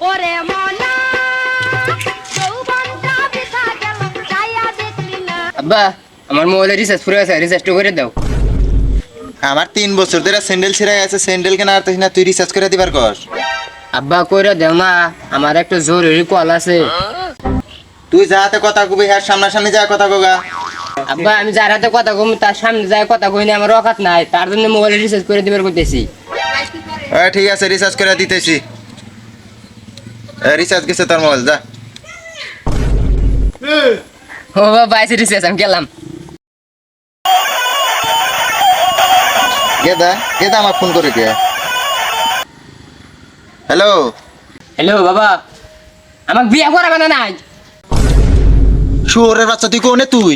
ওরে মনা যৌবনটা বৃথা গেল যাইয়া দেখলি না। আব্বা আমার মোবাইলে রিচার্জ পুরো আছে, রিচার্জটা করে দাও। আমার 3 বছর ধরে স্যান্ডেল ছিঁড়ে গেছে, স্যান্ডেল কেনা আর না তুই রিচার্জ করে দিবার কর। আব্বা কইরা দেও না, আমার একটা জরুরি কল আছে। তুই যাতে কথা কবি হ্যাঁ সামনাসামনি যা কথা কগা। আব্বা আমি যার হাতে কথা কম তার সামনে যায় কথা কই না, আমার অকাত নাই, তার জন্য মোবাইলে রিচার্জ করে দিবার কইতেছি। ঠিক আছে রিচার্জ করে দিতেছি। রিচার্জ গেছে তোর মোবাইল যা। ও বাবা আইছে রিচার্জ, আমি গেলাম। কেদা আমার ফোন করে কে? হ্যালো হ্যালো বাবা, আমাকে বিয়ে করাবে না নাই? শুয়োরের বাচ্চা তুই কোনে তুই?